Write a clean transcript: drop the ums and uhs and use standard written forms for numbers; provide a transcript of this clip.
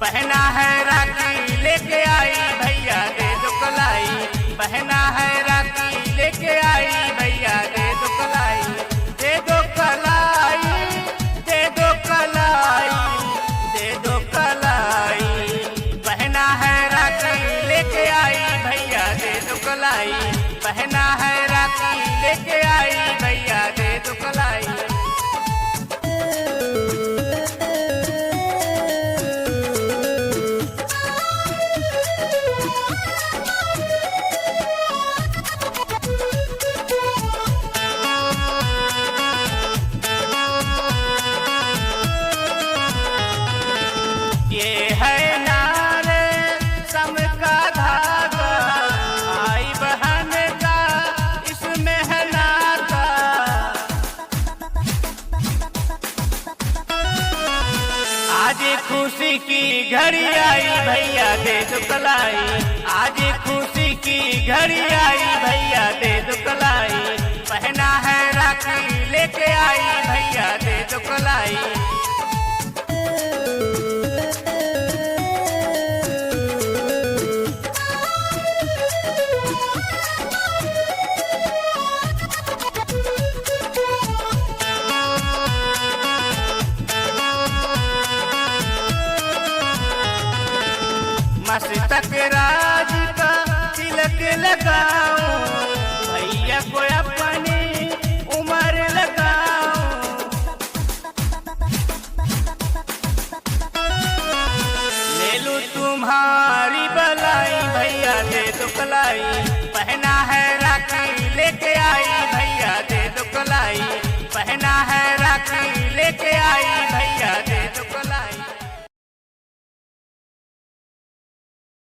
बहना है राखी लेके आई भैया दे दो कलाई, बहना है राखी लेके आई भैया दे दो कलाई, दे दो कलाई, दे दो कलाई, दे दो कलाई। बहना है राखी लेके आई भैया दे दो कलाई, बहना है राखी लेके आई भैया दे दो कलाई। ये है नारे सम का धागा, भाई बहन का इसमें है नाता। आज खुशी की घड़ी आई भैया दे दो कलाई, आज खुशी की घड़ी आई भैया दे दो कलाई, बहना है राखी लेके आई भैया दे दो कलाई। मस्तक राज का तिलक लगाओ भैया को अपने